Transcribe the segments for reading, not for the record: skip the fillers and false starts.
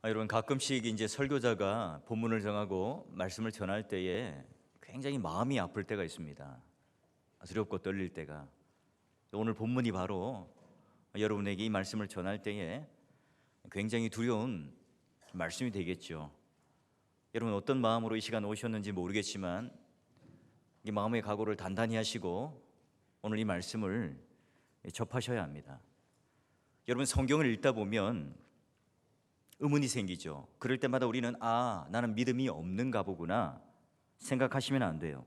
여러분, 가끔씩 이제 설교자가 본문을 정하고 말씀을 전할 때에 굉장히 마음이 아플 때가 있습니다. 두렵고 떨릴 때가. 오늘 본문이 바로 여러분에게 이 말씀을 전할 때에 굉장히 두려운 말씀이 되겠죠. 여러분, 어떤 마음으로 이 시간 오셨는지 모르겠지만 이 마음의 각오를 단단히 하시고 오늘 이 말씀을 접하셔야 합니다. 여러분, 성경을 읽다 보면 의문이 생기죠. 그럴 때마다 우리는 나는 믿음이 없는가 보구나 생각하시면 안 돼요.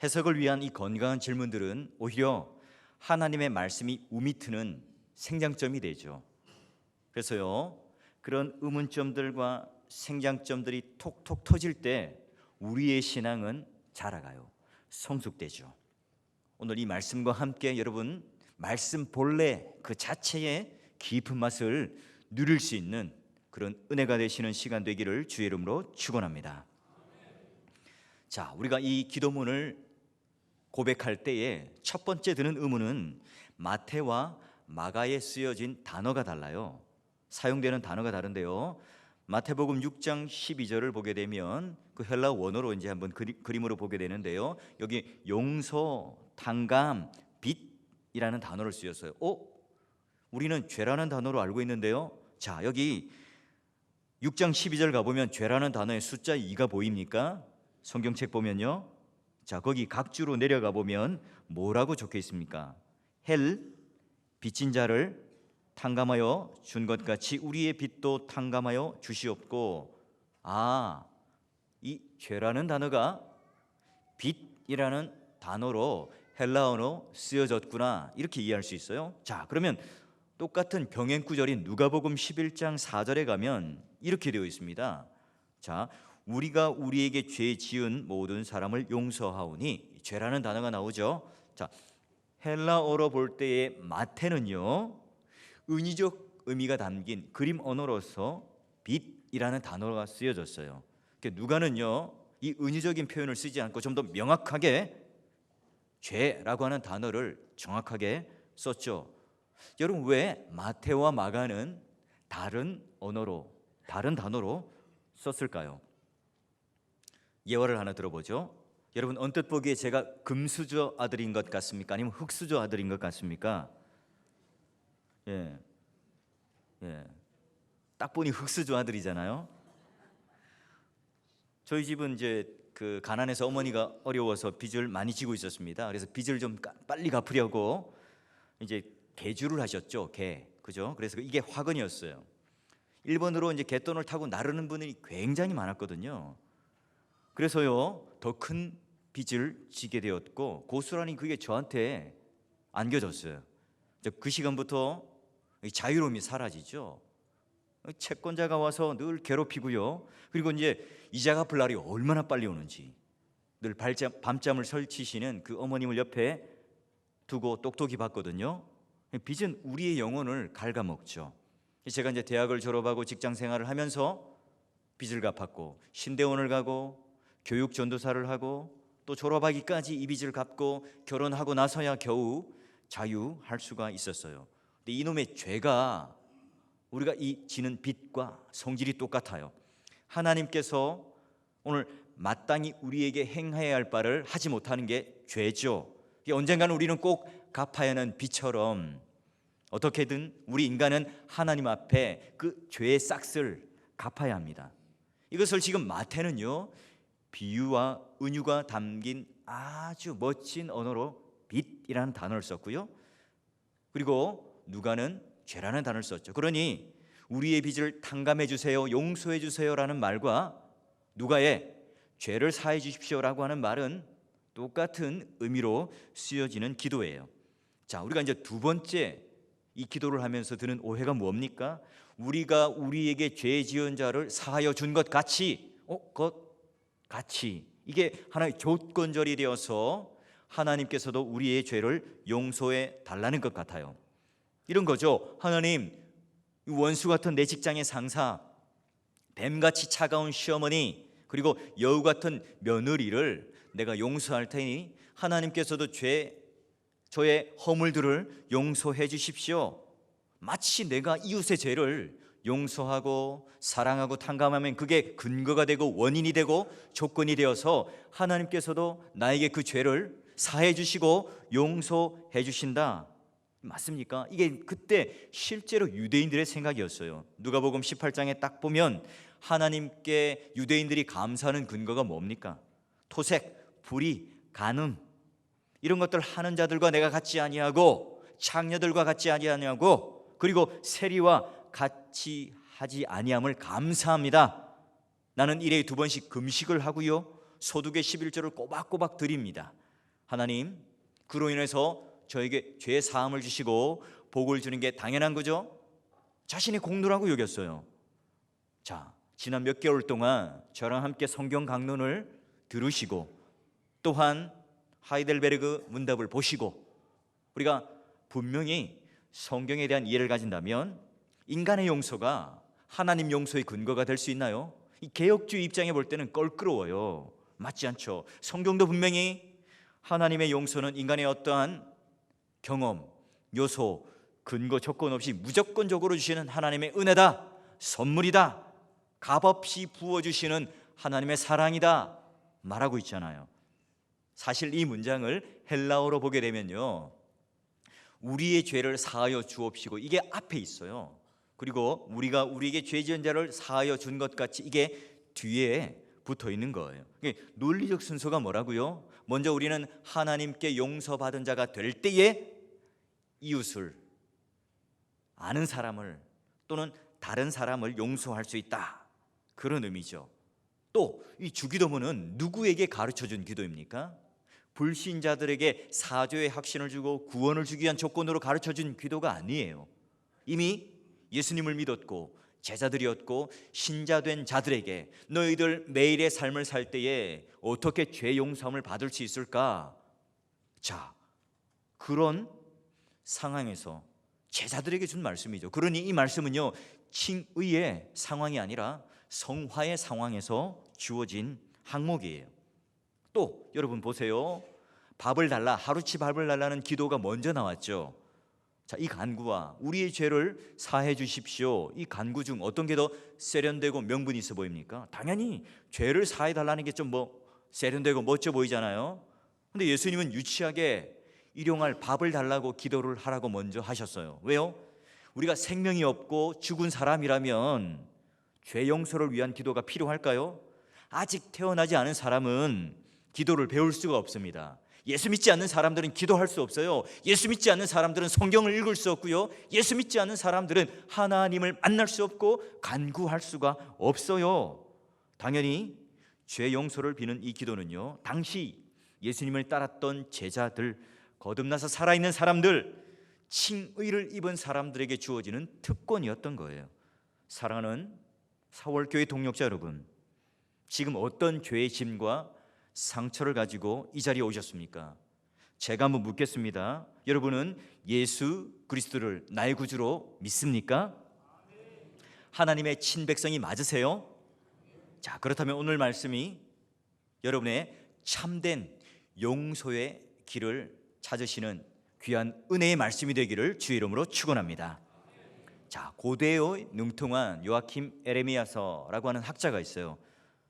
해석을 위한 이 건강한 질문들은 오히려 하나님의 말씀이 우미트는 생장점이 되죠. 그래서요, 그런 의문점들과 생장점들이 톡톡 터질 때 우리의 신앙은 자라가요. 성숙되죠. 오늘 이 말씀과 함께 여러분, 말씀 본래 그 자체의 깊은 맛을 누릴 수 있는 그런 은혜가 되시는 시간 되기를 주의 이름으로 축원합니다. 자, 우리가 이 기도문을 고백할 때에 첫 번째 드는 의문은 마태와 마가에 쓰여진 단어가 달라요. 사용되는 단어가 다른데요. 마태복음 6장 12절을 보게 되면 그 헬라 원어로 이제 한번 그림으로 보게 되는데요. 여기 용서, 탕감, 빚이라는 단어를 쓰였어요. 우리는 죄라는 단어로 알고 있는데요. 자, 여기 6장 12절 가보면 죄라는 단어에 숫자 2가 보입니까? 성경책 보면요. 자, 거기 각주로 내려가 보면 뭐라고 적혀 있습니까? 헬, 빚진 자를 탕감하여 준 것 같이 우리의 빚도 탕감하여 주시옵고. 이 죄라는 단어가 빚이라는 단어로 헬라어로 쓰여졌구나, 이렇게 이해할 수 있어요. 자, 그러면 똑같은 병행 구절인 누가복음 11장 4절에 가면 이렇게 되어 있습니다. 자, 우리가 우리에게 죄 지은 모든 사람을 용서하오니, 죄라는 단어가 나오죠. 자, 헬라어로 볼 때의 마태는요, 은유적 의미가 담긴 그림 언어로서 빚이라는 단어가 쓰여졌어요. 누가는요, 이 은유적인 표현을 쓰지 않고 좀 더 명확하게 죄라고 하는 단어를 정확하게 썼죠. 여러분, 왜 마태와 마가는 다른 언어로, 다른 단어로 썼을까요? 예화를 하나 들어보죠. 여러분, 언뜻 보기에 제가 금수저 아들인 것 같습니까? 아니면 흙수저 아들인 것 같습니까? 예. 딱 보니 흙수저 아들이잖아요. 저희 집은 이제 그 가난해서 어머니가 어려워서 빚을 많이 지고 있었습니다. 그래서 빚을 좀 빨리 갚으려고 이제 개주를 하셨죠. 그죠? 그래서 이게 화근이었어요. 일본으로 이제 갯돈을 타고 나르는 분이 굉장히 많았거든요. 그래서요, 더 큰 빚을 지게 되었고, 고스란히 그게 저한테 안겨졌어요. 그 시간부터 자유로움이 사라지죠. 채권자가 와서 늘 괴롭히고요. 그리고 이제 이자 갚을 날이 얼마나 빨리 오는지, 늘 밤잠을 설치시는 그 어머님을 옆에 두고 똑똑히 봤거든요. 빚은 우리의 영혼을 갉아먹죠. 제가 이제 대학을 졸업하고 직장 생활을 하면서 빚을 갚았고, 신대원을 가고 교육 전도사를 하고 또 졸업하기까지 이 빚을 갚고 결혼하고 나서야 겨우 자유할 수가 있었어요. 근데 이놈의 죄가, 우리가 이 지는 빚과 성질이 똑같아요. 하나님께서 오늘 마땅히 우리에게 행해야 할 바를 하지 못하는 게 죄죠. 언젠가는 우리는 꼭 갚아야 하는 빚처럼 어떻게든 우리 인간은 하나님 앞에 그 죄의 싹을 갚아야 합니다. 이것을 지금 마태는요, 비유와 은유가 담긴 아주 멋진 언어로 빚이라는 단어를 썼고요. 그리고 누가는 죄라는 단어를 썼죠. 그러니 우리의 빚을 탕감해 주세요, 용서해 주세요라는 말과 누가의 죄를 사해 주십시오라고 하는 말은 똑같은 의미로 쓰여지는 기도예요. 자, 우리가 이제 두 번째 이 기도를 하면서 드는 오해가 뭡니까? 우리가 우리에게 죄 지은 자를 사하여 준 것 같이, 같이, 이게 하나의 조건절이 되어서 하나님께서도 우리의 죄를 용서해 달라는 것 같아요. 이런 거죠. 하나님, 원수 같은 내 직장의 상사, 뱀같이 차가운 시어머니, 그리고 여우 같은 며느리를 내가 용서할 테니 하나님께서도 저의 허물들을 용서해 주십시오. 마치 내가 이웃의 죄를 용서하고 사랑하고 탕감하면 그게 근거가 되고 원인이 되고 조건이 되어서 하나님께서도 나에게 그 죄를 사해 주시고 용서해 주신다. 맞습니까? 이게 그때 실제로 유대인들의 생각이었어요. 누가복음 18장에 딱 보면 하나님께 유대인들이 감사하는 근거가 뭡니까? 토색, 불의, 간음 이런 것들 하는 자들과 내가 같지 아니하고 창녀들과 같지 아니하고 그리고 세리와 같이 하지 아니함을 감사합니다. 나는 일에 2번씩 금식을 하고요, 소득의 11조를 꼬박꼬박 드립니다. 하나님, 그로 인해서 저에게 죄 사함을 주시고 복을 주는 게 당연한 거죠. 자신의 공로라고 여겼어요. 자, 지난 몇 개월 동안 저랑 함께 성경 강론을 들으시고 또한 하이델베르그 문답을 보시고 우리가 분명히 성경에 대한 이해를 가진다면 인간의 용서가 하나님 용서의 근거가 될 수 있나요? 이 개혁주의 입장에 볼 때는 껄끄러워요. 맞지 않죠? 성경도 분명히 하나님의 용서는 인간의 어떠한 경험, 요소, 근거, 조건 없이 무조건적으로 주시는 하나님의 은혜다, 선물이다, 값없이 부어주시는 하나님의 사랑이다 말하고 있잖아요. 사실 이 문장을 헬라어로 보게 되면요, 우리의 죄를 사하여 주옵시고 이게 앞에 있어요. 그리고 우리가 우리에게 죄 지은 자를 사하여 준 것 같이 이게 뒤에 붙어 있는 거예요. 논리적 순서가 뭐라고요? 먼저 우리는 하나님께 용서받은 자가 될 때에 이웃을, 아는 사람을 또는 다른 사람을 용서할 수 있다, 그런 의미죠. 또 이 주기도문은 누구에게 가르쳐준 기도입니까? 불신자들에게 사죄의 확신을 주고 구원을 주기 위한 조건으로 가르쳐준 기도가 아니에요. 이미 예수님을 믿었고 제자들이었고 신자된 자들에게 너희들 매일의 삶을 살 때에 어떻게 죄 용서함을 받을 수 있을까? 자, 그런 상황에서 제자들에게 준 말씀이죠. 그러니 이 말씀은요, 칭의의 상황이 아니라 성화의 상황에서 주어진 항목이에요. 또 여러분 보세요. 밥을 달라, 하루치 밥을 달라는 기도가 먼저 나왔죠. 자, 이 간구와 우리의 죄를 사해 주십시오, 이 간구 중 어떤 게 더 세련되고 명분이 있어 보입니까? 당연히 죄를 사해 달라는 게 좀 세련되고 멋져 보이잖아요. 근데 예수님은 유치하게 일용할 밥을 달라고 기도를 하라고 먼저 하셨어요. 왜요? 우리가 생명이 없고 죽은 사람이라면 죄 용서를 위한 기도가 필요할까요? 아직 태어나지 않은 사람은 기도를 배울 수가 없습니다. 예수 믿지 않는 사람들은 기도할 수 없어요. 예수 믿지 않는 사람들은 성경을 읽을 수 없고요, 예수 믿지 않는 사람들은 하나님을 만날 수 없고 간구할 수가 없어요. 당연히 죄 용서를 비는 이 기도는요, 당시 예수님을 따랐던 제자들, 거듭나서 살아있는 사람들, 칭의를 입은 사람들에게 주어지는 특권이었던 거예요. 사랑하는 사월교회 동역자 여러분, 지금 어떤 죄의 짐과 상처를 가지고 이 자리에 오셨습니까? 제가 한번 묻겠습니다. 여러분은 예수 그리스도를 나의 구주로 믿습니까? 하나님의 친백성이 맞으세요? 자, 그렇다면 오늘 말씀이 여러분의 참된 용서의 길을 찾으시는 귀한 은혜의 말씀이 되기를 주의 이름으로 축원합니다. 자, 고대의 능통한 요아킴 에레미야서라고 하는 학자가 있어요.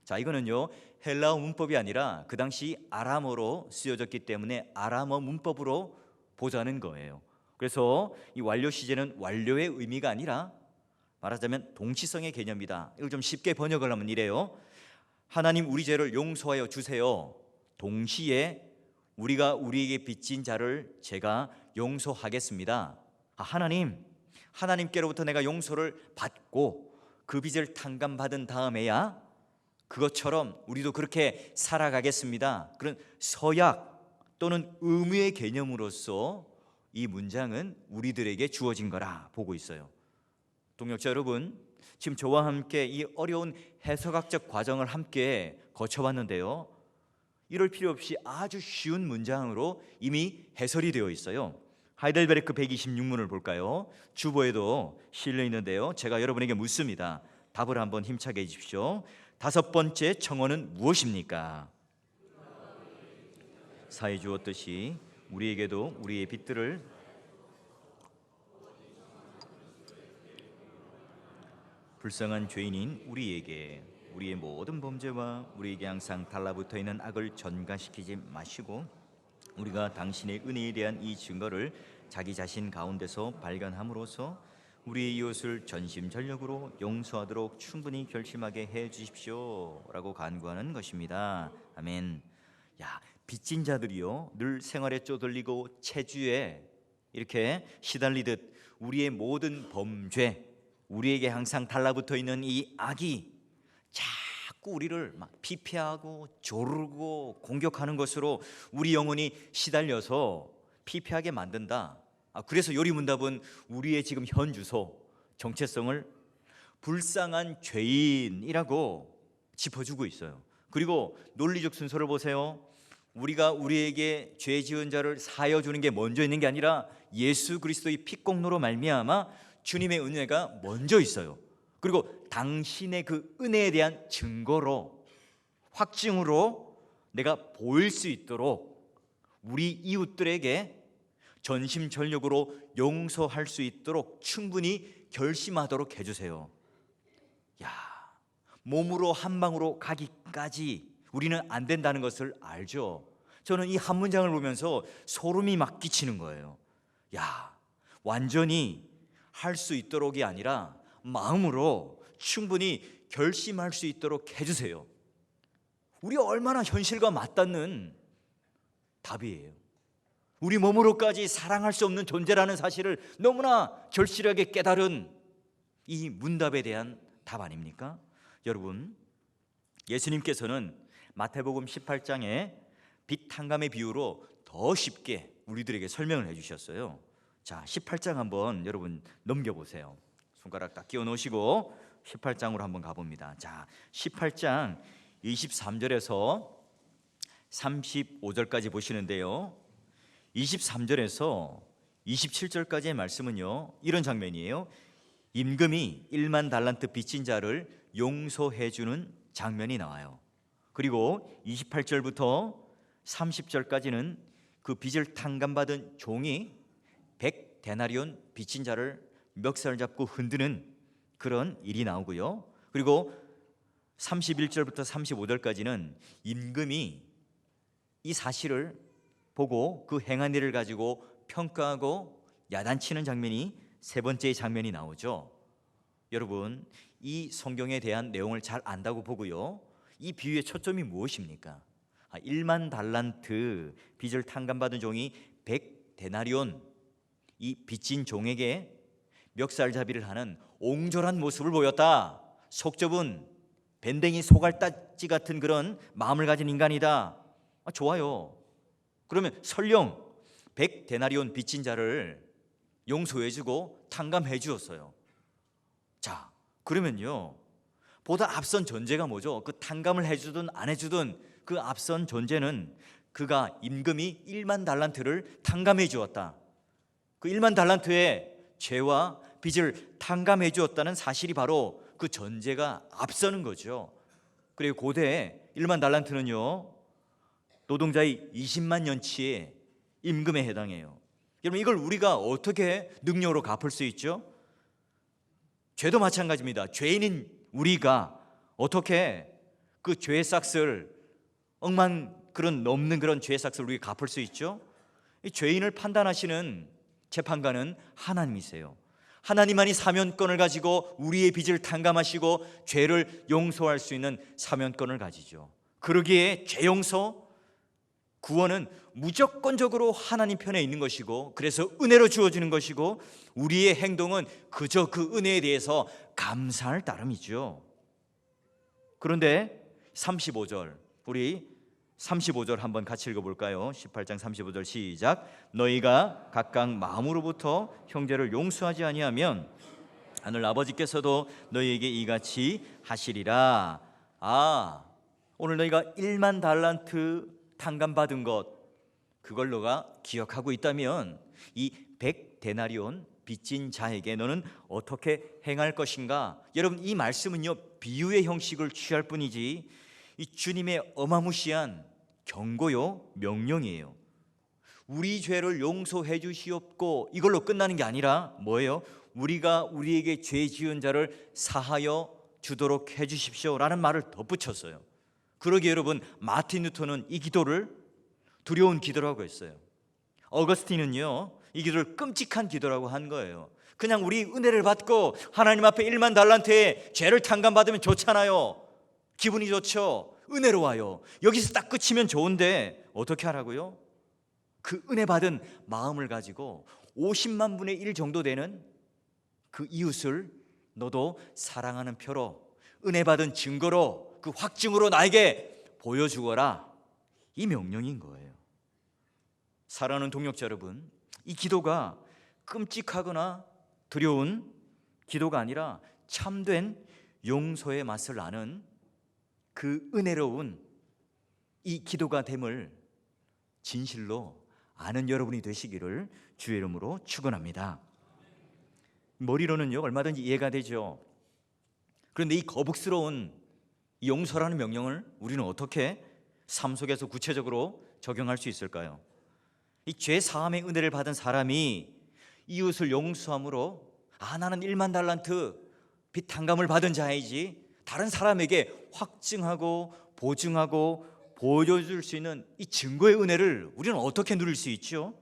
자, 이거는요, 헬라어 문법이 아니라 그 당시 아람어로 쓰여졌기 때문에 아람어 문법으로 보자는 거예요. 그래서 이 완료 시제는 완료의 의미가 아니라 말하자면 동치성의 개념이다. 이걸 좀 쉽게 번역을 하면 이래요. 하나님, 우리 죄를 용서하여 주세요. 동시에 우리가 우리에게 빚진 자를 제가 용서하겠습니다. 하나님께로부터 내가 용서를 받고 그 빚을 탕감받은 다음에야 그것처럼 우리도 그렇게 살아가겠습니다. 그런 서약 또는 의무의 개념으로서 이 문장은 우리들에게 주어진 거라 보고 있어요. 동역자 여러분, 지금 저와 함께 이 어려운 해석학적 과정을 함께 거쳐봤는데요, 이럴 필요 없이 아주 쉬운 문장으로 이미 해설이 되어 있어요. 하이델베르크 126문을 볼까요? 주보에도 실려 있는데요, 제가 여러분에게 묻습니다. 답을 한번 힘차게 해주십시오. 5번째 청원은 무엇입니까? 사해 주었듯이 우리에게도 우리의 빚들을 불쌍한 죄인인 우리에게 우리의 모든 범죄와 우리에게 항상 달라붙어 있는 악을 전가시키지 마시고 우리가 당신의 은혜에 대한 이 증거를 자기 자신 가운데서 발견함으로써 우리의 이웃을 전심전력으로 용서하도록 충분히 결심하게 해 주십시오라고 간구하는 것입니다. 아멘. 야, 빚진 자들이요 늘 생활에 쪼들리고 체주에 이렇게 시달리듯 우리의 모든 범죄, 우리에게 항상 달라붙어 있는 이 악이 자꾸 우리를 막 피폐하고 조르고 공격하는 것으로 우리 영혼이 시달려서 피폐하게 만든다. 그래서 요리문답은 우리의 지금 현 주소, 정체성을 불쌍한 죄인이라고 짚어주고 있어요. 그리고 논리적 순서를 보세요. 우리가 우리에게 죄 지은 자를 사하여 주는 게 먼저 있는 게 아니라 예수 그리스도의 피공로로 말미암아 주님의 은혜가 먼저 있어요. 그리고 당신의 그 은혜에 대한 증거로, 확증으로 내가 보일 수 있도록 우리 이웃들에게 전심전력으로 용서할 수 있도록 충분히 결심하도록 해주세요. 야, 몸으로 한 방으로 가기까지 우리는 안 된다는 것을 알죠. 저는 이 한 문장을 보면서 소름이 막 끼치는 거예요. 야, 완전히 할 수 있도록이 아니라 마음으로 충분히 결심할 수 있도록 해주세요. 우리 얼마나 현실과 맞닿는 답이에요. 우리 몸으로까지 사랑할 수 없는 존재라는 사실을 너무나 절실하게 깨달은 이 문답에 대한 답 아닙니까? 여러분, 예수님께서는 마태복음 18장에 빚 탕감의 비유로 더 쉽게 우리들에게 설명을 해주셨어요. 자, 18장 한번 여러분 넘겨보세요. 손가락 딱 끼워 놓으시고 18장으로 한번 가봅니다. 자, 18장 23절에서 35절까지 보시는데요, 23절에서 27절까지의 말씀은요, 이런 장면이에요. 임금이 1만 달란트 빚진 자를 용서해 주는 장면이 나와요. 그리고 28절부터 30절까지는 그 빚을 탕감받은 종이 100데나리온 빚진 자를 멱살 잡고 흔드는 그런 일이 나오고요. 그리고 31절부터 35절까지는 임금이 이 사실을 보고 그 행한 일을 가지고 평가하고 야단치는 장면이 세 번째 장면이 나오죠. 여러분, 이 성경에 대한 내용을 잘 안다고 보고요, 이 비유의 초점이 무엇입니까? 1만 달란트 빚을 탕감받은 종이 100데나리온, 이 빚진 종에게 멱살잡이를 하는 옹졸한 모습을 보였다. 속 좁은 밴댕이 소갈딱지 같은 그런 마음을 가진 인간이다. 좋아요. 그러면 설령 100데나리온 빚진 자를 용서해주고 탕감해 주었어요. 자, 그러면요, 보다 앞선 전제가 뭐죠? 그 탕감을 해주든 안 해주든 그 앞선 전제는 그가 임금이 1만 달란트를 탕감해 주었다. 그 1만 달란트의 죄와 빚을 탕감해 주었다는 사실이 바로 그 전제가 앞서는 거죠. 그리고 고대 1만 달란트는요, 노동자의 20만 년치의 임금에 해당해요. 여러분, 이걸 우리가 어떻게 능력으로 갚을 수 있죠? 죄도 마찬가지입니다. 죄인인 우리가 어떻게 그 죄의 삭을, 억만 그런 넘는 그런 죄의 삭을 우리가 갚을 수 있죠? 이 죄인을 판단하시는 재판관은 하나님이세요. 하나님만이 사면권을 가지고 우리의 빚을 탕감하시고 죄를 용서할 수 있는 사면권을 가지죠. 그러기에 죄 용서, 구원은 무조건적으로 하나님 편에 있는 것이고, 그래서 은혜로 주어지는 것이고, 우리의 행동은 그저 그 은혜에 대해서 감사할 따름이죠. 그런데 35절, 우리 35절 한번 같이 읽어볼까요? 18장 35절 시작. 너희가 각각 마음으로부터 형제를 용서하지 아니하면 하늘 아버지께서도 너희에게 이같이 하시리라. 오늘 너희가 1만 달란트 탕감받은 것, 그걸 너가 기억하고 있다면 이 100데나리온 빚진 자에게 너는 어떻게 행할 것인가? 여러분, 이 말씀은요, 비유의 형식을 취할 뿐이지 이 주님의 어마무시한 경고요, 명령이에요. 우리 죄를 용서해 주시옵고 이걸로 끝나는 게 아니라 뭐예요? 우리가 우리에게 죄 지은 자를 사하여 주도록 해주십시오라는 말을 덧붙였어요. 그러기에 여러분, 마틴 루터는 이 기도를 두려운 기도라고 했어요. 어거스틴은요, 이 기도를 끔찍한 기도라고 한 거예요. 그냥 우리 은혜를 받고 하나님 앞에 1만 달란트의 죄를 탕감받으면 좋잖아요. 기분이 좋죠. 은혜로워요. 여기서 딱 끝이면 좋은데 어떻게 하라고요? 그 은혜 받은 마음을 가지고 50만 분의 1 정도 되는 그 이웃을 너도 사랑하는 표로, 은혜 받은 증거로, 그 확증으로 나에게 보여주거라. 이 명령인 거예요. 사랑하는 동역자 여러분, 이 기도가 끔찍하거나 두려운 기도가 아니라 참된 용서의 맛을 아는 그 은혜로운 이 기도가 됨을 진실로 아는 여러분이 되시기를 주의 이름으로 축원합니다. 머리로는요 얼마든지 이해가 되죠. 그런데 이 거북스러운 이 용서라는 명령을 우리는 어떻게 삶 속에서 구체적으로 적용할 수 있을까요? 이 죄 사함의 은혜를 받은 사람이 이웃을 용서함으로 나는 1만 달란트 빚 탕감을 받은 자이지, 다른 사람에게 확증하고 보증하고 보여줄 수 있는 이 증거의 은혜를 우리는 어떻게 누릴 수 있죠?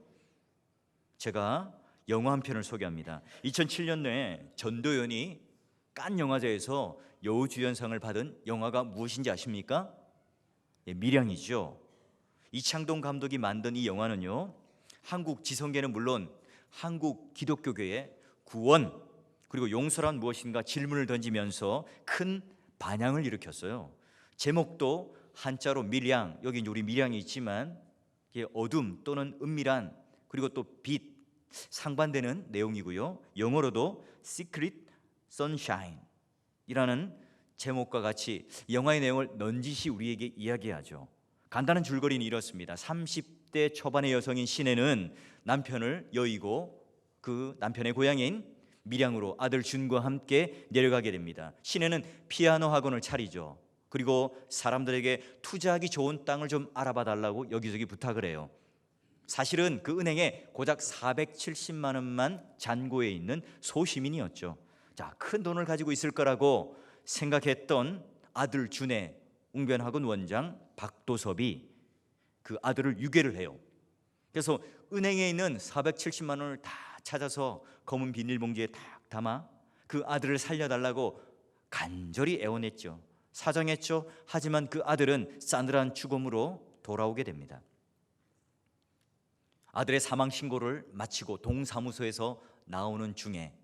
제가 영화 한 편을 소개합니다. 2007년에 전도연이 칸 영화제에서 여우주연상을 받은 영화가 무엇인지 아십니까? 밀양이죠. 이창동 감독이 만든 이 영화는요, 한국 지성계는 물론 한국 기독교계의 구원 그리고 용서란 무엇인가 질문을 던지면서 큰 반향을 일으켰어요. 제목도 한자로 밀양, 여기 우리 밀양이 있지만 이게 어둠 또는 은밀한, 그리고 또 빛, 상반되는 내용이고요. 영어로도 Secret Sunshine 이라는 제목과 같이 영화의 내용을 넌지시 우리에게 이야기하죠. 간단한 줄거리는 이렇습니다. 30대 초반의 여성인 신혜는 남편을 여의고 그 남편의 고향인 밀양으로 아들 준과 함께 내려가게 됩니다. 신혜는 피아노 학원을 차리죠. 그리고 사람들에게 투자하기 좋은 땅을 좀 알아봐 달라고 여기저기 부탁을 해요. 사실은 그 은행에 고작 470만 원만 잔고해 있는 소시민이었죠. 자, 큰 돈을 가지고 있을 거라고 생각했던 아들 준의 웅변학원 원장 박도섭이 그 아들을 유괴를 해요. 그래서 은행에 있는 470만 원을 다 찾아서 검은 비닐봉지에 딱 담아 그 아들을 살려달라고 간절히 애원했죠. 사정했죠. 하지만 그 아들은 싸늘한 죽음으로 돌아오게 됩니다. 아들의 사망 신고를 마치고 동사무소에서 나오는 중에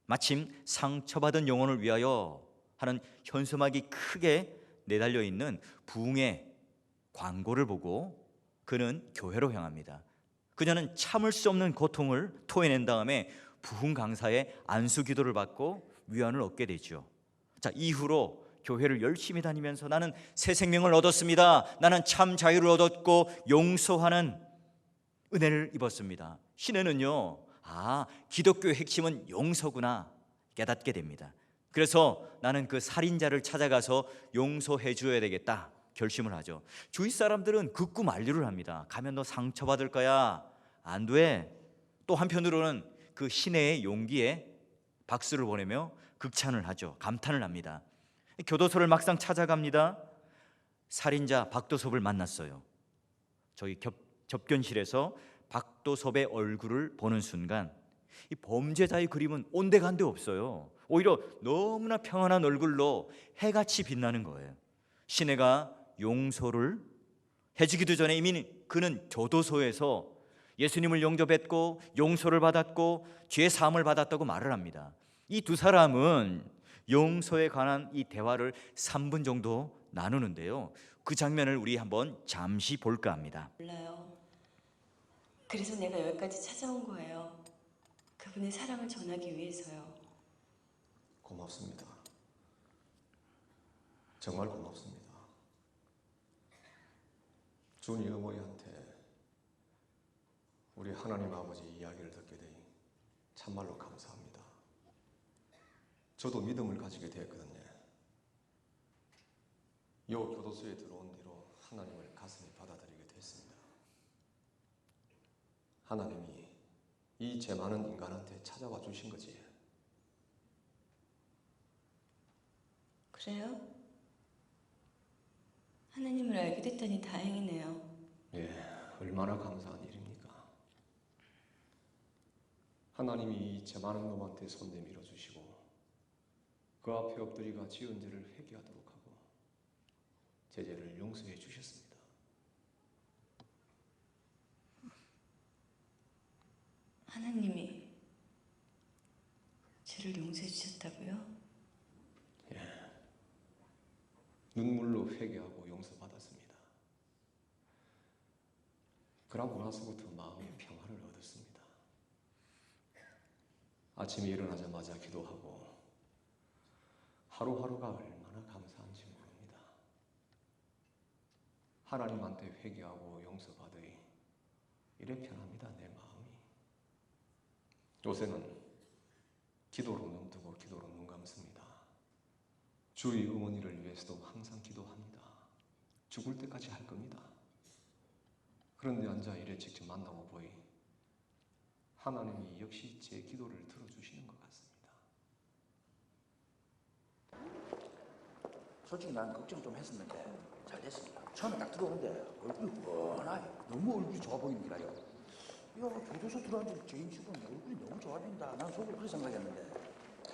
마침 상처받은 영혼을 위하여 하는 현수막이 크게 내달려 있는 부흥의 광고를 보고 그는 교회로 향합니다. 그녀는 참을 수 없는 고통을 토해낸 다음에 부흥 강사의 안수 기도를 받고 위안을 얻게 되죠. 자, 이후로 교회를 열심히 다니면서 나는 새 생명을 얻었습니다. 나는 참 자유를 얻었고 용서하는 은혜를 입었습니다. 신혜는요, 기독교의 핵심은 용서구나 깨닫게 됩니다. 그래서 나는 그 살인자를 찾아가서 용서해 줘야 되겠다 결심을 하죠. 주위 사람들은 극구 만류를 합니다. 가면 너 상처받을 거야, 안 돼. 또 한편으로는 그 신혜의 용기에 박수를 보내며 극찬을 하죠. 감탄을 합니다. 교도소를 막상 찾아갑니다. 살인자 박도섭을 만났어요. 저희 접견실에서 박도섭의 얼굴을 보는 순간 이 범죄자의 그림은 온데간데 없어요. 오히려 너무나 평안한 얼굴로 해같이 빛나는 거예요. 신혜가 용서를 해주기도 전에 이미 그는 교도소에서 예수님을 영접했고 용서를 받았고 죄 사함을 받았다고 말을 합니다. 이 두 사람은 용서에 관한 이 대화를 3분 정도 나누는데요. 그 장면을 우리 한번 잠시 볼까 합니다. 몰라요. 그래서 내가 여기까지 찾아온 거예요. 그분의 사랑을 전하기 위해서요. 고맙습니다. 정말 고맙습니다. 준이 어머니한테 우리 하나님 아버지 이야기를 듣게 되니 참말로 감사합니다. 저도 믿음을 가지게 되었거든요. 요 교도소에 들어온 뒤로 하나님을 가슴에 받아들이게 됐습니다. 하나님이 이 죄 많은 인간한테 찾아와 주신 거지. 그래요? 하나님을 알게 됐다니 다행이네요. 예, 얼마나 감사한 일입니까? 하나님이 이 죄 많은 놈한테 손 내밀어 주시고 그 앞에 엎드리가 지은 죄를 회개하도록 하고 제 죄를 용서해 주셨습니다. 하나님이 죄를 용서해 주셨다고요? 눈물로 회개하고 용서받았습니다. 그러고 나서부터 마음의 평화를 얻었습니다. 아침에 일어나자마자 기도하고 하루하루가 얼마나 감사한지 모릅니다. 하나님한테 회개하고 용서받으니 이래 편합니다, 내 마음이. 요새는 기도로 눈 뜨고 기도로 눈 감습니다. 주의 어머니를 위해서도 항상 기도합니다. 죽을 때까지 할 겁니다. 그런데 앉아 이래 직접 만나고 보니 하나님이 역시 제 기도를 들어주시는 것 같습니다. 솔직히 난 걱정 좀 했었는데 잘 됐습니다. 처음에 딱 들어오는데 얼굴이 훤하요. 너무 얼굴이 좋아 보이는 거라요. 야, 교도소 들어왔는데 죄인 치고는 얼굴이 너무 좋아 보인다. 난 속으로 그렇게 생각했는데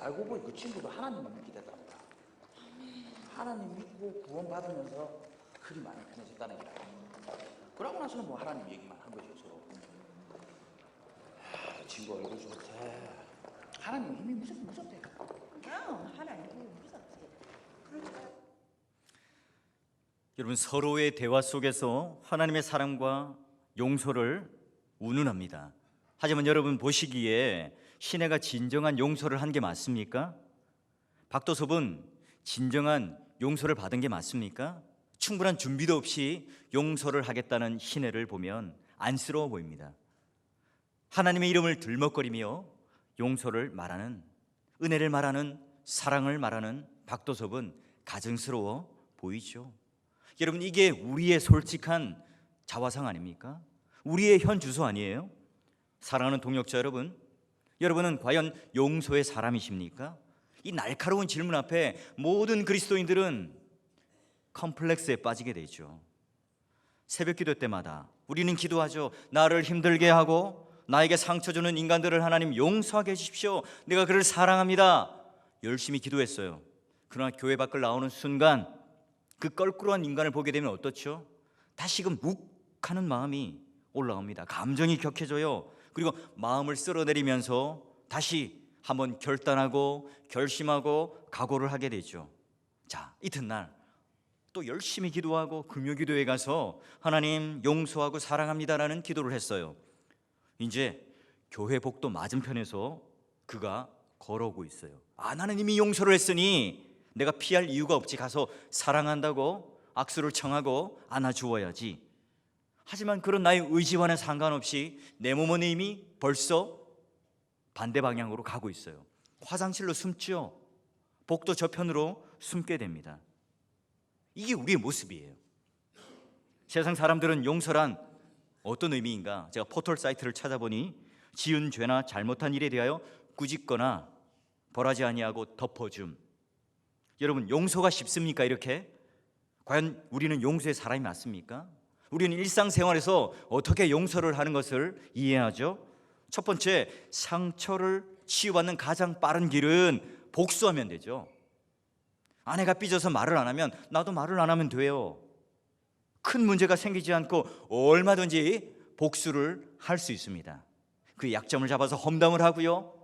알고 보니 그 친구도 하나님만 믿게 됐답니다. 하나님 믿고 구원받으면서 그리 많이 편해졌다는 거야. 그러고 나서는 뭐 하나님 얘기만 한 거죠, 서로. 친구 얼굴 좋대. 하나님 힘이 무섭대. 하나님 힘이 무섭지. 그렇죠. 여러분, 서로의 대화 속에서 하나님의 사랑과 용서를 운운합니다. 하지만 여러분 보시기에 시내가 진정한 용서를 한 게 맞습니까? 박도섭은 진정한 용서를 받은 게 맞습니까? 충분한 준비도 없이 용서를 하겠다는 시내를 보면 안쓰러워 보입니다. 하나님의 이름을 들먹거리며 용서를 말하는, 은혜를 말하는, 사랑을 말하는 박도섭은 가증스러워 보이죠. 여러분, 이게 우리의 솔직한 자화상 아닙니까? 우리의 현 주소 아니에요? 사랑하는 동역자 여러분, 여러분은 과연 용서의 사람이십니까? 이 날카로운 질문 앞에 모든 그리스도인들은 컴플렉스에 빠지게 되죠. 새벽 기도 때마다 우리는 기도하죠. 나를 힘들게 하고 나에게 상처 주는 인간들을 하나님 용서하게 해주십시오. 내가 그를 사랑합니다. 열심히 기도했어요. 그러나 교회 밖을 나오는 순간 그 껄끄러운 인간을 보게 되면 어떻죠? 다시금 욱하는 마음이 올라옵니다. 감정이 격해져요. 그리고 마음을 쓸어내리면서 다시 한번 결단하고 결심하고 각오를 하게 되죠. 자, 이튿날 또 열심히 기도하고 금요기도에 가서 하나님 용서하고 사랑합니다라는 기도를 했어요. 이제 교회 복도 맞은편에서 그가 걸어오고 있어요. 나는 이미 용서를 했으니 내가 피할 이유가 없지. 가서 사랑한다고 악수를 청하고 안아주어야지. 하지만 그런 나의 의지와는 상관없이 내 몸은 이미 벌써 반대 방향으로 가고 있어요. 화장실로 숨죠. 복도 저편으로 숨게 됩니다. 이게 우리의 모습이에요. 세상 사람들은 용서란 어떤 의미인가? 제가 포털 사이트를 찾아보니 지은 죄나 잘못한 일에 대하여 꾸짖거나 벌하지 아니하고 덮어줌. 여러분, 용서가 쉽습니까? 이렇게? 과연 우리는 용서의 사람이 맞습니까? 우리는 일상생활에서 어떻게 용서를 하는 것을 이해하죠? 첫 번째, 상처를 치유받는 가장 빠른 길은 복수하면 되죠. 아내가 삐져서 말을 안 하면 나도 말을 안 하면 돼요. 큰 문제가 생기지 않고 얼마든지 복수를 할 수 있습니다. 그의 약점을 잡아서 험담을 하고요,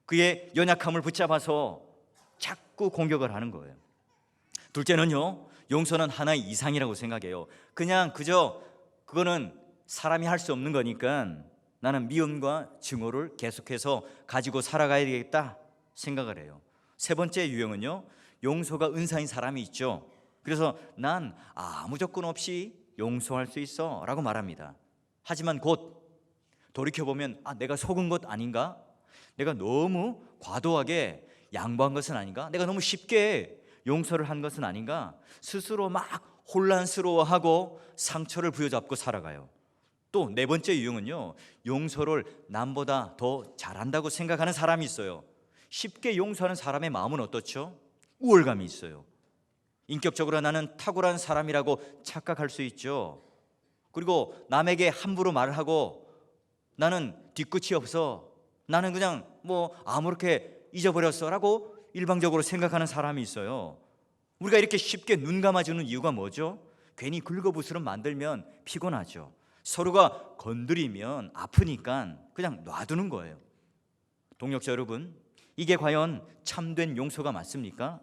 그의 연약함을 붙잡아서 자꾸 공격을 하는 거예요. 둘째는요, 용서는 하나의 이상이라고 생각해요. 그냥 그거는 사람이 할 수 없는 거니까 나는 미움과 증오를 계속해서 가지고 살아가야 되겠다 생각을 해요. 세 번째 유형은요, 용서가 은사인 사람이 있죠. 그래서 난 아무 조건 없이 용서할 수 있어 라고 말합니다. 하지만 곧 돌이켜보면 내가 속은 것 아닌가? 내가 너무 과도하게 양보한 것은 아닌가? 내가 너무 쉽게 용서를 한 것은 아닌가? 스스로 막 혼란스러워하고 상처를 부여잡고 살아가요. 또 네 번째 유형은요, 용서를 남보다 더 잘한다고 생각하는 사람이 있어요. 쉽게 용서하는 사람의 마음은 어떻죠? 우월감이 있어요. 인격적으로 나는 탁월한 사람이라고 착각할 수 있죠. 그리고 남에게 함부로 말을 하고 나는 뒤끝이 없어, 나는 그냥 뭐 아무렇게 잊어버렸어 라고 일방적으로 생각하는 사람이 있어요. 우리가 이렇게 쉽게 눈 감아주는 이유가 뭐죠? 괜히 긁어부스럼 만들면 피곤하죠. 서로가 건드리면 아프니까 그냥 놔두는 거예요. 동역자 여러분, 이게 과연 참된 용서가 맞습니까?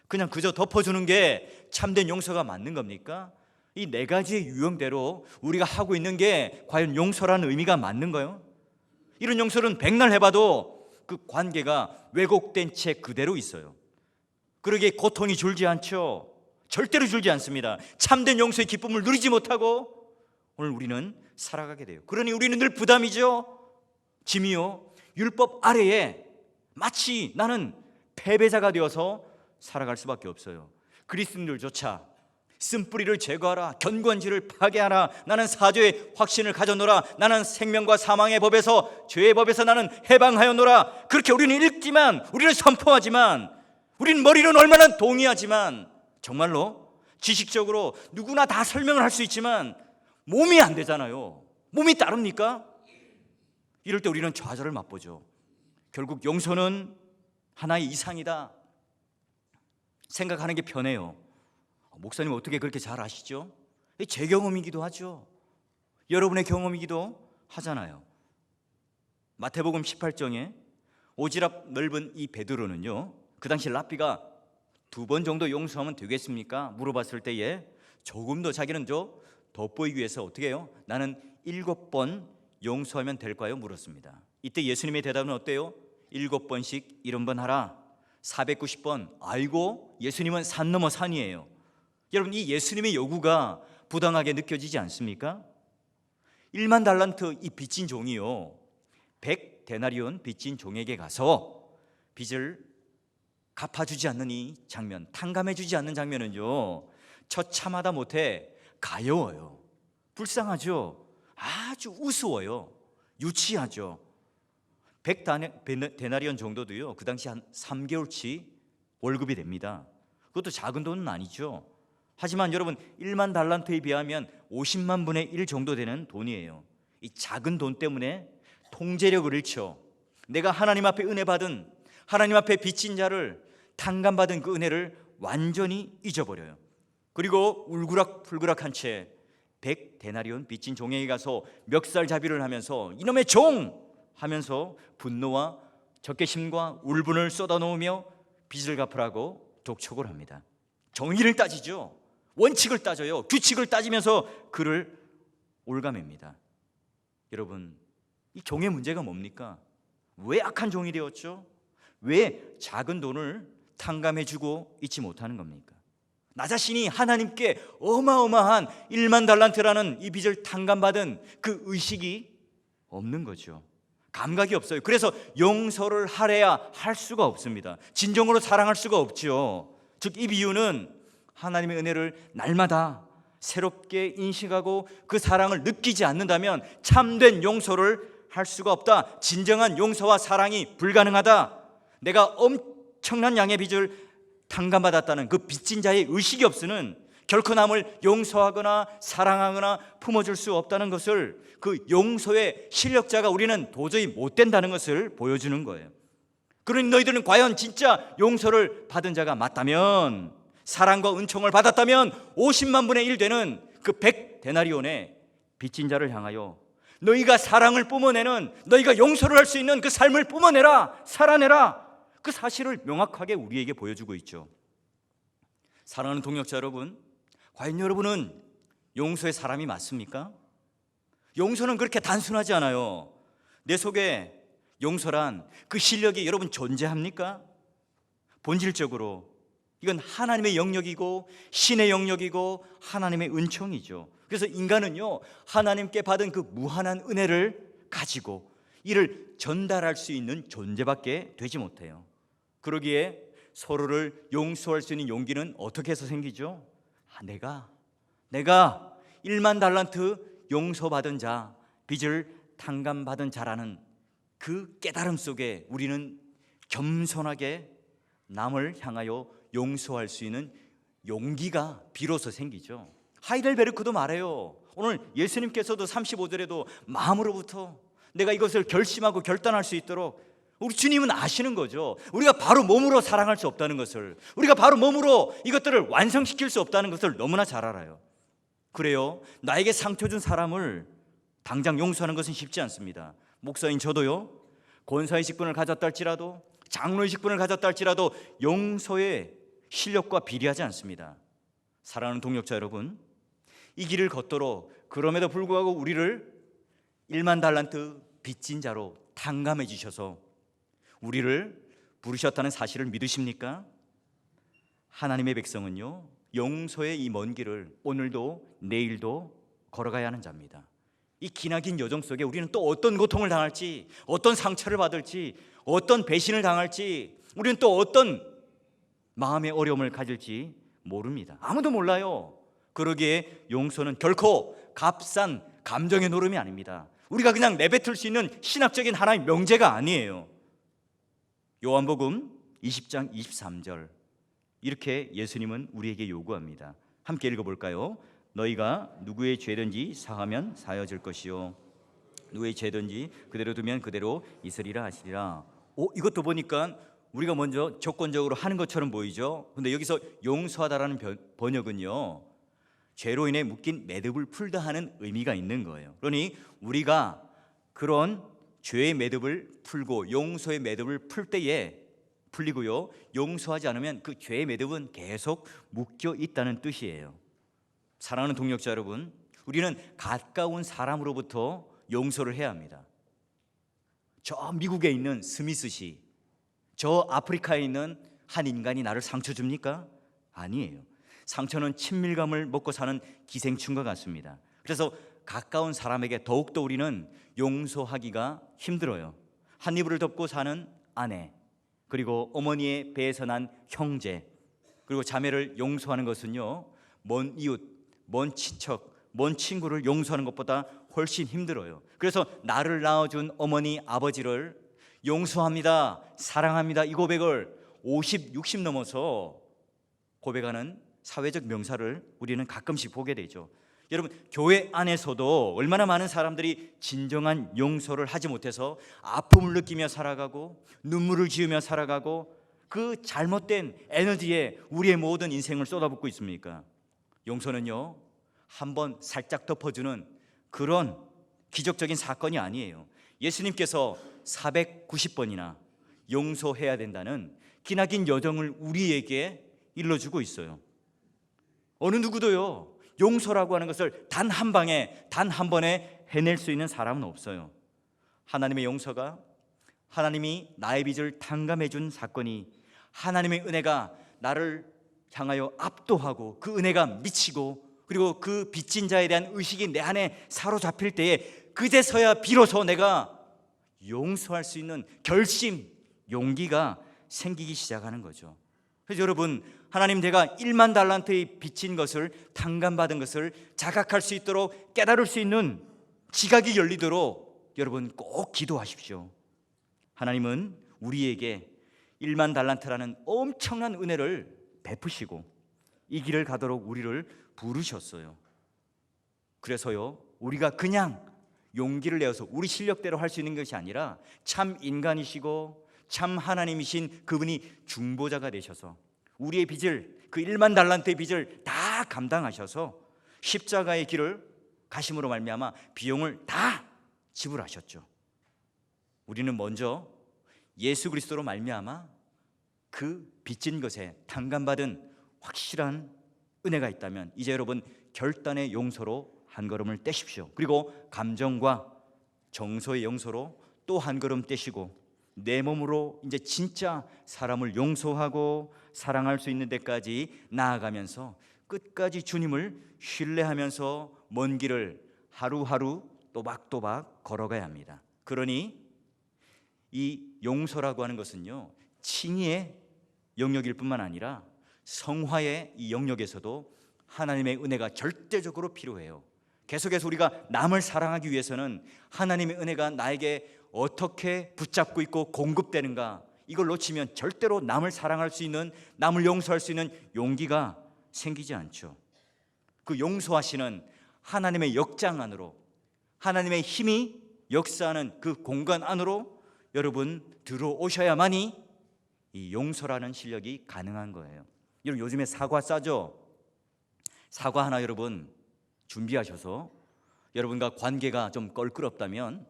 그냥 그저 덮어주는 게 참된 용서가 맞는 겁니까? 이 네 가지의 유형대로 우리가 하고 있는 게 과연 용서라는 의미가 맞는 거예요? 이런 용서는 백날 해봐도 그 관계가 왜곡된 채 그대로 있어요. 그러기에 고통이 줄지 않죠. 절대로 줄지 않습니다. 참된 용서의 기쁨을 누리지 못하고 오늘 우리는 살아가게 돼요. 그러니 우리는 늘 부담이죠. 짐이요, 율법 아래에 마치 나는 패배자가 되어서 살아갈 수밖에 없어요. 그리스도인들조차 쓴뿌리를 제거하라, 견고한지를 파괴하라, 나는 사죄의 확신을 가져노라, 나는 생명과 사망의 법에서, 죄의 법에서 나는 해방하여노라. 그렇게 우리는 읽지만, 우리는 선포하지만, 우리는 머리로는 얼마나 동의하지만, 정말로 지식적으로 누구나 다 설명을 할 수 있지만 몸이 안 되잖아요. 몸이 따릅니까? 이럴 때 우리는 좌절을 맛보죠. 결국 용서는 하나의 이상이다 생각하는 게 편해요. 목사님 어떻게 그렇게 잘 아시죠? 제 경험이기도 하죠. 여러분의 경험이기도 하잖아요. 마태복음 18장에 오지랖 넓은 이 베드로는요, 그 당시 랍비가 2번 정도 용서하면 되겠습니까? 물어봤을 때에 조금 더 자기는 돋보이기 위해서 어떻게 해요? 나는 7번 용서하면 될까요? 물었습니다. 이때 예수님의 대답은 어때요? 7번씩 70번 하라. 490번. 아이고, 예수님은 산 넘어 산이에요. 여러분, 이 예수님의 요구가 부당하게 느껴지지 않습니까? 1만 달란트 이 빚진 종이요, 100데나리온 빚진 종에게 가서 빚을 갚아주지 않는 이 장면, 탕감해주지 않는 장면은요, 처참하다 못해 가여워요. 불쌍하죠. 아주 우스워요. 유치하죠. 100데나리온 정도도요, 그 당시 한 3개월치 월급이 됩니다. 그것도 작은 돈은 아니죠. 하지만 여러분, 1만 달란트에 비하면 50만 분의 1 정도 되는 돈이에요. 이 작은 돈 때문에 통제력을 잃죠. 내가 하나님 앞에 은혜 받은, 하나님 앞에 빚진 자를 탕감받은 그 은혜를 완전히 잊어버려요. 그리고 울그락불그락한 채 100데나리온 빚진 종에게 가서 멱살잡이를 하면서 이놈의 종! 하면서 분노와 적개심과 울분을 쏟아놓으며 빚을 갚으라고 독촉을 합니다. 정의를 따지죠. 원칙을 따져요. 규칙을 따지면서 그를 올가맵니다. 여러분, 이 종의 문제가 뭡니까? 왜 악한 종이 되었죠? 왜 작은 돈을 탕감해주고 있지 못하는 겁니까? 나 자신이 하나님께 어마어마한 1만 달란트라는 이 빚을 탕감받은 그 의식이 없는 거죠. 감각이 없어요. 그래서 용서를 하래야 할 수가 없습니다. 진정으로 사랑할 수가 없죠. 즉, 이 비유는 하나님의 은혜를 날마다 새롭게 인식하고 그 사랑을 느끼지 않는다면 참된 용서를 할 수가 없다. 진정한 용서와 사랑이 불가능하다. 내가 엄청난 양의 빚을 탕감받았다는 그 빚진 자의 의식이 없으면 결코 남을 용서하거나 사랑하거나 품어줄 수 없다는 것을, 그 용서의 실력자가 우리는 도저히 못 된다는 것을 보여주는 거예요. 그러니 너희들은 과연 진짜 용서를 받은 자가 맞다면, 사랑과 은총을 받았다면 50만 분의 1 되는 그 100데나리온의 빚진 자를 향하여 너희가 사랑을 뿜어내는, 너희가 용서를 할 수 있는 그 삶을 뿜어내라, 살아내라. 그 사실을 명확하게 우리에게 보여주고 있죠. 사랑하는 동역자 여러분, 과연 여러분은 용서의 사람이 맞습니까? 용서는 그렇게 단순하지 않아요. 내 속에 용서란 그 실력이 여러분 존재합니까? 본질적으로 이건 하나님의 영역이고 신의 영역이고 하나님의 은총이죠. 그래서 인간은요, 하나님께 받은 그 무한한 은혜를 가지고 이를 전달할 수 있는 존재밖에 되지 못해요. 그러기에 서로를 용서할 수 있는 용기는 어떻게 해서 생기죠? 내가 1만 달란트 용서받은 자, 빚을 탕감받은 자라는 그 깨달음 속에 우리는 겸손하게 남을 향하여 용서할 수 있는 용기가 비로소 생기죠. 하이델베르크도 말해요. 오늘 예수님께서도 35절에도 마음으로부터 내가 이것을 결심하고 결단할 수 있도록, 우리 주님은 아시는 거죠. 우리가 바로 몸으로 사랑할 수 없다는 것을, 우리가 바로 몸으로 이것들을 완성시킬 수 없다는 것을 너무나 잘 알아요. 그래요, 나에게 상처 준 사람을 당장 용서하는 것은 쉽지 않습니다. 목사인 저도요, 권사의 직분을 가졌다 할지라도, 장로의 직분을 가졌다 할지라도 용서의 실력과 비례하지 않습니다. 사랑하는 동역자 여러분, 이 길을 걷도록 그럼에도 불구하고 우리를 1만 달란트 빚진 자로 탕감해 주셔서 우리를 부르셨다는 사실을 믿으십니까? 하나님의 백성은요, 용서의 이 먼 길을 오늘도 내일도 걸어가야 하는 자입니다. 이 기나긴 여정 속에 우리는 또 어떤 고통을 당할지, 어떤 상처를 받을지, 어떤 배신을 당할지, 우리는 또 어떤 마음의 어려움을 가질지 모릅니다. 아무도 몰라요. 그러기에 용서는 결코 값싼 감정의 노름이 아닙니다. 우리가 그냥 내뱉을 수 있는 신학적인 하나의 명제가 아니에요. 요한복음 20장 23절, 이렇게 예수님은 우리에게 요구합니다. 함께 읽어볼까요? 너희가 누구의 죄든지 사하면 사여질 것이요 누구의 죄든지 그대로 두면 그대로 있으리라 하시리라. 이것도 보니까 우리가 먼저 조건적으로 하는 것처럼 보이죠. 근데 여기서 용서하다라는 번역은요, 죄로 인해 묶인 매듭을 풀다 하는 의미가 있는 거예요. 그러니 우리가 그런 죄의 매듭을 풀고 용서의 매듭을 풀 때에 풀리고요, 용서하지 않으면 그 죄의 매듭은 계속 묶여 있다는 뜻이에요. 사랑하는 동역자 여러분, 우리는 가까운 사람으로부터 용서를 해야 합니다. 저 미국에 있는 스미스 씨, 저 아프리카에 있는 한 인간이 나를 상처 줍니까? 아니에요. 상처는 친밀감을 먹고 사는 기생충과 같습니다. 그래서 가까운 사람에게 더욱더 우리는 용서하기가 힘들어요. 한 이불을 덮고 사는 아내, 그리고 어머니의 배에서 난 형제, 그리고 자매를 용서하는 것은요, 먼 이웃, 먼 친척, 먼 친구를 용서하는 것보다 훨씬 힘들어요. 그래서 나를 낳아준 어머니, 아버지를 용서합니다, 사랑합니다, 이 고백을 50, 60 넘어서 고백하는 사회적 명사를 우리는 가끔씩 보게 되죠. 여러분, 교회 안에서도 얼마나 많은 사람들이 진정한 용서를 하지 못해서 아픔을 느끼며 살아가고 눈물을 지으며 살아가고 그 잘못된 에너지에 우리의 모든 인생을 쏟아붓고 있습니까? 용서는요, 한번 살짝 덮어주는 그런 기적적인 사건이 아니에요. 예수님께서 490번이나 용서해야 된다는 기나긴 여정을 우리에게 일러주고 있어요. 어느 누구도요, 용서라고 하는 것을 단 한 방에, 단 한 번에 해낼 수 있는 사람은 없어요. 하나님의 용서가, 하나님이 나의 빚을 탕감해 준 사건이, 하나님의 은혜가 나를 향하여 압도하고 그 은혜가 미치고, 그리고 그 빚진 자에 대한 의식이 내 안에 사로잡힐 때에 그제서야 비로소 내가 용서할 수 있는 결심, 용기가 생기기 시작하는 거죠. 그래서 여러분, 하나님, 내가 1만 달란트의 빚진 것을, 탕감받은 것을 자각할 수 있도록, 깨달을 수 있는 지각이 열리도록 여러분 꼭 기도하십시오. 하나님은 우리에게 1만 달란트라는 엄청난 은혜를 베푸시고 이 길을 가도록 우리를 부르셨어요. 그래서요, 우리가 그냥 용기를 내어서 우리 실력대로 할 수 있는 것이 아니라 참 인간이시고 참 하나님이신 그분이 중보자가 되셔서 우리의 빚을, 그 1만 달란트의 빚을 다 감당하셔서 십자가의 길을 가심으로 말미암아 비용을 다 지불하셨죠. 우리는 먼저 예수 그리스도로 말미암아 그 빚진 것에 탕감받은 확실한 은혜가 있다면 이제 여러분 결단의 용서로 한 걸음을 떼십시오. 그리고 감정과 정서의 용서로 또 한 걸음 떼시고 내 몸으로 이제 진짜 사람을 용서하고 사랑할 수 있는 데까지 나아가면서 끝까지 주님을 신뢰하면서 먼 길을 하루하루 또박또박 걸어가야 합니다. 그러니 이 용서라고 하는 것은요, 칭의의 영역일 뿐만 아니라 성화의 이 영역에서도 하나님의 은혜가 절대적으로 필요해요. 계속해서 우리가 남을 사랑하기 위해서는 하나님의 은혜가 나에게 어떻게 붙잡고 있고 공급되는가, 이걸 놓치면 절대로 남을 사랑할 수 있는, 남을 용서할 수 있는 용기가 생기지 않죠. 그 용서하시는 하나님의 역장 안으로, 하나님의 힘이 역사하는 그 공간 안으로 여러분 들어오셔야만이 이 용서라는 실력이 가능한 거예요. 여러분 요즘에 사과 싸죠? 사과 하나 여러분 준비하셔서 여러분과 관계가 좀 껄끄럽다면,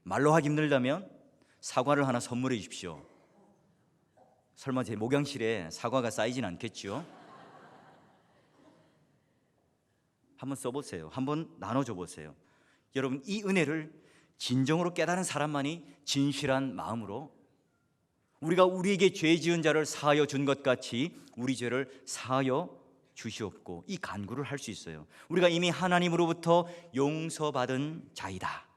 말로 하기 힘들다면 사과를 하나 선물해 주십시오. 설마 제 목양실에 사과가 쌓이진 않겠죠? 한번 써보세요. 한번 나눠줘 보세요. 여러분 이 은혜를 진정으로 깨달은 사람만이 진실한 마음으로 우리가 우리에게 죄 지은 자를 사하여 준 것 같이 우리 죄를 사하여 주시옵고, 이 간구를 할 수 있어요. 우리가 이미 하나님으로부터 용서받은 자이다.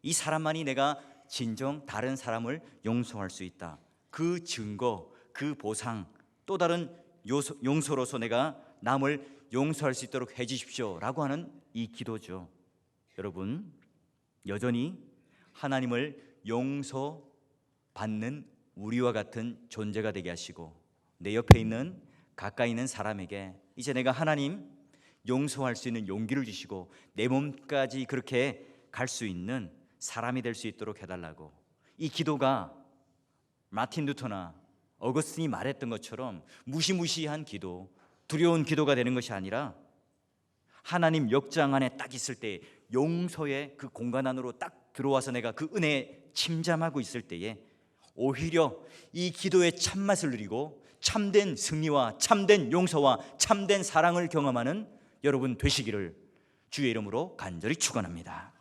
이 사람만이 내가 진정 다른 사람을 용서할 수 있다. 그 증거, 그 보상, 또 다른 용서로서 내가 남을 용서할 수 있도록 해주십시오 라고 하는 이 기도죠. 여러분 여전히 하나님을 용서받는 우리와 같은 존재가 되게 하시고, 내 옆에 있는 가까이 있는 사람에게 이제 내가 하나님 용서할 수 있는 용기를 주시고 내 몸까지 그렇게 갈 수 있는 사람이 될 수 있도록 해달라고. 이 기도가 마틴 루터나 어거스틴이 말했던 것처럼 무시무시한 기도, 두려운 기도가 되는 것이 아니라 하나님 역장 안에 딱 있을 때, 용서의 그 공간 안으로 딱 들어와서 내가 그 은혜에 침잠하고 있을 때에 오히려 이 기도의 참맛을 누리고 참된 승리와 참된 용서와 참된 사랑을 경험하는 여러분 되시기를 주의 이름으로 간절히 축원합니다.